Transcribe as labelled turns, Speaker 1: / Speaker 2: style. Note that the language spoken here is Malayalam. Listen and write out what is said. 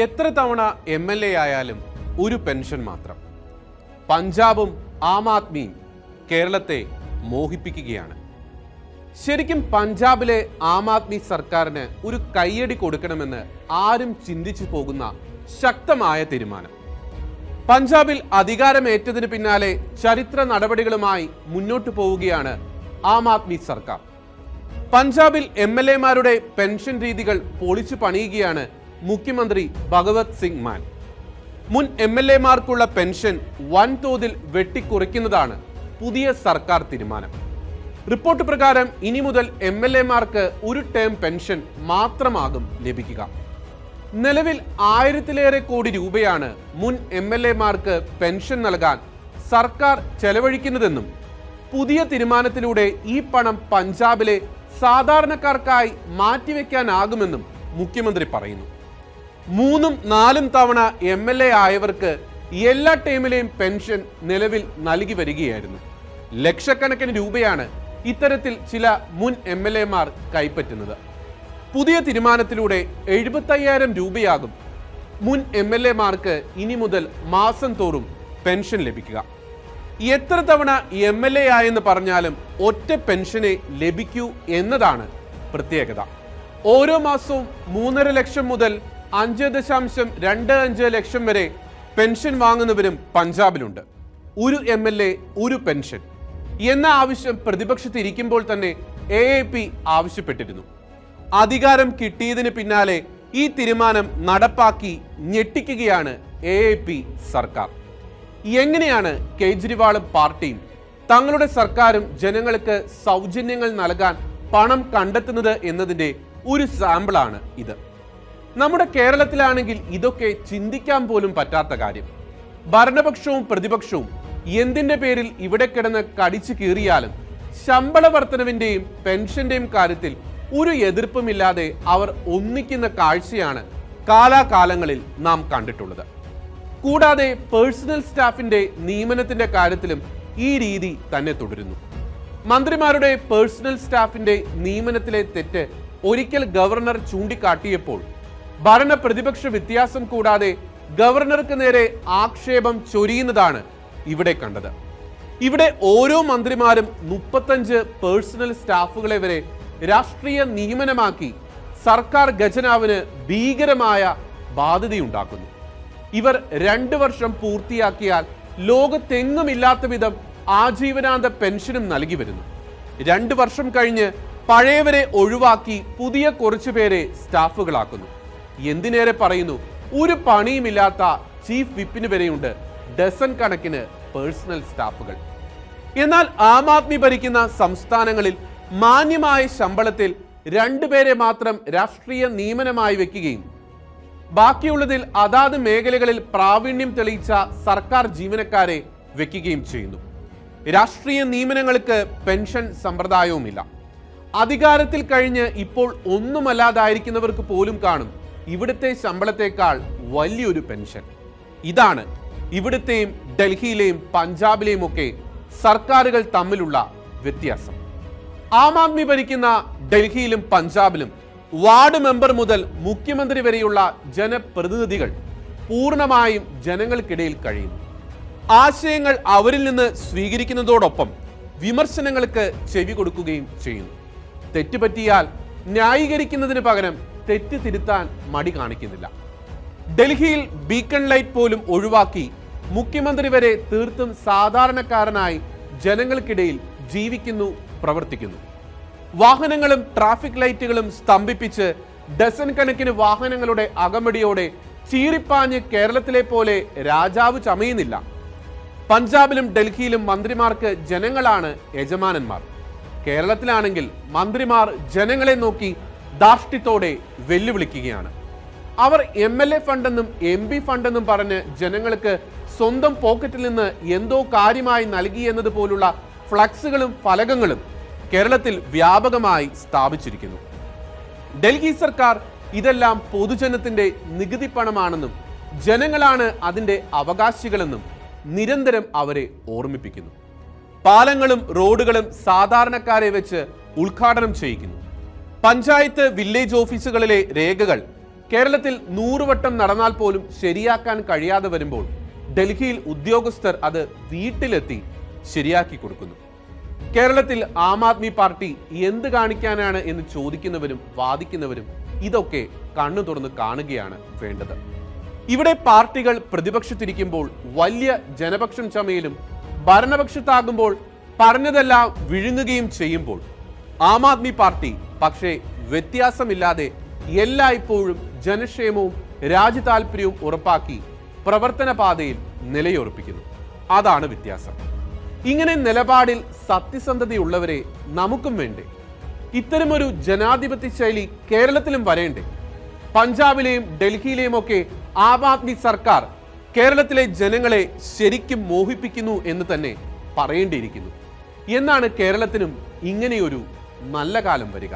Speaker 1: എത്ര തവണ MLA ആയാലും ഒരു പെൻഷൻ മാത്രം. പഞ്ചാബും ആം ആദ്മിയും കേരളത്തെ മോഹിപ്പിക്കുകയാണ്. ശരിക്കും പഞ്ചാബിലെ ആം ആദ്മി സർക്കാരിന് ഒരു കയ്യടി കൊടുക്കണമെന്ന് ആരും ചിന്തിച്ചു പോകുന്ന ശക്തമായ തീരുമാനം. പഞ്ചാബിൽ അധികാരമേറ്റതിന് പിന്നാലെ ചരിത്ര നടപടികളുമായി മുന്നോട്ടു പോവുകയാണ് ആം ആദ്മി സർക്കാർ. പഞ്ചാബിൽ MLA-മാരുടെ പെൻഷൻ രീതികൾ പൊളിച്ചു പണിയുകയാണ് മുഖ്യമന്ത്രി ഭഗവത് സിംഗ് മാൻ. മുൻ MLA-മാർക്കുള്ള പെൻഷൻ വൻതോതിൽ വെട്ടിക്കുറയ്ക്കുന്നതാണ് പുതിയ സർക്കാർ തീരുമാനം. റിപ്പോർട്ട് പ്രകാരം ഇനി മുതൽ MLA-മാർക്ക് ഒരു ടേം പെൻഷൻ മാത്രമാകും ലഭിക്കുക. നിലവിൽ 1000-ലേറെ കോടി രൂപയാണ് മുൻ MLA-മാർക്ക് പെൻഷൻ നൽകാൻ സർക്കാർ ചെലവഴിക്കുന്നതെന്നും പുതിയ തീരുമാനത്തിലൂടെ ഈ പണം പഞ്ചാബിലെ സാധാരണക്കാർക്കായി മാറ്റിവെക്കാനാകുമെന്നും മുഖ്യമന്ത്രി പറയുന്നു. 3-4 തവണ MLA ആയവർക്ക് എല്ലാ ടൈമിലെയും പെൻഷൻ നിലവിൽ നൽകി വരികയായിരുന്നു. ലക്ഷക്കണക്കിന് രൂപയാണ് ഇത്തരത്തിൽ ചില മുൻ MLA-മാർ കൈപ്പറ്റുന്നത്. പുതിയ തീരുമാനത്തിലൂടെ 75,000 രൂപയാകും മുൻ MLA-മാർക്ക് ഇനി മുതൽ മാസം തോറും പെൻഷൻ ലഭിക്കുക. എത്ര തവണ MLA ആയെന്ന് പറഞ്ഞാലും ഒറ്റ പെൻഷനെ ലഭിക്കൂ എന്നതാണ് പ്രത്യേകത. ഓരോ മാസവും 3.5 ലക്ഷം മുതൽ 5.25 ലക്ഷം വരെ പെൻഷൻ വാങ്ങുന്നവരും പഞ്ചാബിലുണ്ട്. ഒരു MLA ഒരു പെൻഷൻ എന്ന ആവശ്യം പ്രതിപക്ഷത്തിരിക്കുമ്പോൾ തന്നെ AAP ആവശ്യപ്പെട്ടിരുന്നു. അധികാരം കിട്ടിയതിന് പിന്നാലെ ഈ തീരുമാനം നടപ്പാക്കി ഞെട്ടിക്കുകയാണ് AAP സർക്കാർ. എങ്ങനെയാണ് കേജ്രിവാളും പാർട്ടിയും തങ്ങളുടെ സർക്കാരും ജനങ്ങൾക്ക് സൗജന്യങ്ങൾ നൽകാൻ പണം കണ്ടെത്തുന്നത് എന്നതിൻ്റെ ഒരു സാമ്പിളാണ് ഇത്. നമ്മുടെ കേരളത്തിലാണെങ്കിൽ ഇതൊക്കെ ചിന്തിക്കാൻ പോലും പറ്റാത്ത കാര്യം. ഭരണപക്ഷവും പ്രതിപക്ഷവും എന്തിന്റെ പേരിൽ ഇവിടെ കിടന്ന് കടിച്ചു കീറിയാലും ശമ്പള വർധനവിന്റെയും പെൻഷന്റെയും കാര്യത്തിൽ ഒരു എതിർപ്പുമില്ലാതെ അവർ ഒന്നിക്കുന്ന കാഴ്ചയാണ് കാലാകാലങ്ങളിൽ നാം കണ്ടിട്ടുള്ളത്. കൂടാതെ പേഴ്സണൽ സ്റ്റാഫിന്റെ നിയമനത്തിന്റെ കാര്യത്തിലും ഈ രീതി തന്നെ തുടരുന്നു. മന്ത്രിമാരുടെ പേഴ്സണൽ സ്റ്റാഫിന്റെ നിയമനത്തിലെ തെറ്റ് ഒരിക്കൽ ഗവർണർ ചൂണ്ടിക്കാട്ടിയപ്പോൾ ഭരണ പ്രതിപക്ഷ വ്യത്യാസം കൂടാതെ ഗവർണർക്ക് നേരെ ആക്ഷേപം ചൊരിയുന്നതാണ് ഇവിടെ കണ്ടത്. ഇവിടെ ഓരോ മന്ത്രിമാരും 35 പേഴ്സണൽ സ്റ്റാഫുകളെ വരെ രാഷ്ട്രീയ നിയമനമാക്കി സർക്കാർ ഖജനാവിന് ഭീകരമായ ബാധ്യതയുണ്ടാക്കുന്നു. ഇവർ 2 വർഷം പൂർത്തിയാക്കിയാൽ ലോകത്തെങ്ങുമില്ലാത്ത വിധം ആജീവനാന്ത പെൻഷനും നൽകി വരുന്നു. 2 വർഷം കഴിഞ്ഞ് പഴയവരെ ഒഴിവാക്കി പുതിയ കുറച്ചുപേരെ സ്റ്റാഫുകളാക്കുന്നു. എന്തിനേറെ പറയുന്നു, ഒരു പണിയുമില്ലാത്ത ചീഫ് വിപ്പിന് വരെയുണ്ട് ഡസൻ കണക്കിന് പേഴ്സണൽ സ്റ്റാഫുകൾ. എന്നാൽ ആം ആദ്മി ഭരിക്കുന്ന സംസ്ഥാനങ്ങളിൽ മാന്യമായ ശമ്പളത്തിൽ 2 പേരെ മാത്രം രാഷ്ട്രീയ നിയമനമായി വെക്കുകയും ബാക്കിയുള്ളതിൽ അതാത് മേഖലകളിൽ പ്രാവീണ്യം തെളിയിച്ച സർക്കാർ ജീവനക്കാരെ വെക്കുകയും ചെയ്യുന്നു. രാഷ്ട്രീയ നിയമനങ്ങൾക്ക് പെൻഷൻ സമ്പ്രദായവുമില്ല. അധികാരത്തിൽ കഴിഞ്ഞ് ഇപ്പോൾ ഒന്നുമല്ലാതായിരിക്കുന്നവർക്ക് പോലും കാണും ഇവിടുത്തെ ശമ്പളത്തേക്കാൾ വലിയൊരു പെൻഷൻ. ഇതാണ് ഇവിടുത്തെയും ഡൽഹിയിലെയും പഞ്ചാബിലെയും ഒക്കെ സർക്കാരുകൾ തമ്മിലുള്ള വ്യത്യാസം. ആം ആദ്മി ഭരിക്കുന്ന ഡൽഹിയിലും പഞ്ചാബിലും വാർഡ് മെമ്പർ മുതൽ മുഖ്യമന്ത്രി വരെയുള്ള ജനപ്രതിനിധികൾ പൂർണ്ണമായും ജനങ്ങൾക്കിടയിൽ കഴിയുന്നു. ആശയങ്ങൾ അവരിൽ നിന്ന് സ്വീകരിക്കുന്നതോടൊപ്പം വിമർശനങ്ങൾക്ക് ചെവി കൊടുക്കുകയും ചെയ്യുന്നു. തെറ്റുപറ്റിയാൽ ന്യായീകരിക്കുന്നതിന് പകരം തെറ്റ് തിരുത്താൻ മടി കാണിക്കുന്നില്ല. ഡൽഹിയിൽ ബീക്കൺ ലൈറ്റ് പോലും ഒഴിവാക്കി മുഖ്യമന്ത്രി വരെ തീർത്തും സാധാരണക്കാരനായി ജനങ്ങൾക്കിടയിൽ ജീവിക്കുന്നു, പ്രവർത്തിക്കുന്നു. വാഹനങ്ങളും ട്രാഫിക് ലൈറ്റുകളും സ്തംഭിപ്പിച്ച് ഡസൻ കണക്കിന് വാഹനങ്ങളുടെ അകമ്പടിയോടെ ചീറിപ്പാഞ്ഞ് കേരളത്തിലെ പോലെ രാജാവ് ചമയുന്നില്ല. പഞ്ചാബിലും ഡൽഹിയിലും മന്ത്രിമാർക്ക് ജനങ്ങളാണ് യജമാനന്മാർ. കേരളത്തിലാണെങ്കിൽ മന്ത്രിമാർ ജനങ്ങളെ നോക്കി ധാർഷ്ട്യത്തോടെ വെല്ലുവിളിക്കുകയാണ്. അവർ MLA ഫണ്ടെന്നും MP ഫണ്ടെന്നും പറഞ്ഞ് ജനങ്ങൾക്ക് സ്വന്തം പോക്കറ്റിൽ നിന്ന് എന്തോ കാര്യമായി നൽകി എന്നതുപോലുള്ള ഫ്ലക്സുകളും ഫലകങ്ങളും കേരളത്തിൽ വ്യാപകമായി സ്ഥാപിച്ചിരിക്കുന്നു. ഡൽഹി സർക്കാർ ഇതെല്ലാം പൊതുജനത്തിന്റെ നികുതി പണമാണെന്നും ജനങ്ങളാണ് അതിൻ്റെ അവകാശികളെന്നും നിരന്തരം അവരെ ഓർമ്മിപ്പിക്കുന്നു. പാലങ്ങളും റോഡുകളും സാധാരണക്കാരെ വെച്ച് ഉദ്ഘാടനം ചെയ്യിക്കുന്നു. പഞ്ചായത്ത് വില്ലേജ് ഓഫീസുകളിലെ രേഖകൾ കേരളത്തിൽ 100 വട്ടം നടന്നാൽ പോലും ശരിയാക്കാൻ കഴിയാതെ വരുമ്പോൾ ഡൽഹിയിൽ ഉദ്യോഗസ്ഥർ അത് വീട്ടിലെത്തി ശരിയാക്കി കൊടുക്കുന്നു. കേരളത്തിൽ ആം ആദ്മി പാർട്ടി എന്ത് കാണിക്കാനാണ് എന്ന് ചോദിക്കുന്നവരും വാദിക്കുന്നവരും ഇതൊക്കെ കണ്ണു തുറന്ന് കാണുകയാണ് വേണ്ടത്. ഇവിടെ പാർട്ടികൾ പ്രതിപക്ഷത്തിരിക്കുമ്പോൾ വലിയ ജനപക്ഷം ചമയിലും ഭരണപക്ഷത്താകുമ്പോൾ പറഞ്ഞതെല്ലാം വിഴുങ്ങുകയും ചെയ്യുമ്പോൾ ആം ആദ്മി പാർട്ടി പക്ഷേ വ്യത്യാസമില്ലാതെ എല്ലായ്പ്പോഴും ജനക്ഷേമവും രാജ്യതാൽപര്യവും ഉറപ്പാക്കി പ്രവർത്തന പാതയിൽ നിലയുറപ്പിക്കുന്നു. അതാണ് വ്യത്യാസം. ഇങ്ങനെ നിലപാടിൽ സത്യസന്ധതയുള്ളവരെ നമുക്കും വേണ്ടേ? ഇത്തരമൊരു ജനാധിപത്യ ശൈലി കേരളത്തിലും വരേണ്ടേ? പഞ്ചാബിലെയും ഡൽഹിയിലെയും ഒക്കെ ആം ആദ്മി സർക്കാർ കേരളത്തിലെ ജനങ്ങളെ ശരിക്കും മോഹിപ്പിക്കുന്നു എന്ന് തന്നെ പറയേണ്ടിയിരിക്കുന്നു. എന്നാണ് കേരളത്തിനും ഇങ്ങനെയൊരു നല്ല കാലം വരിക?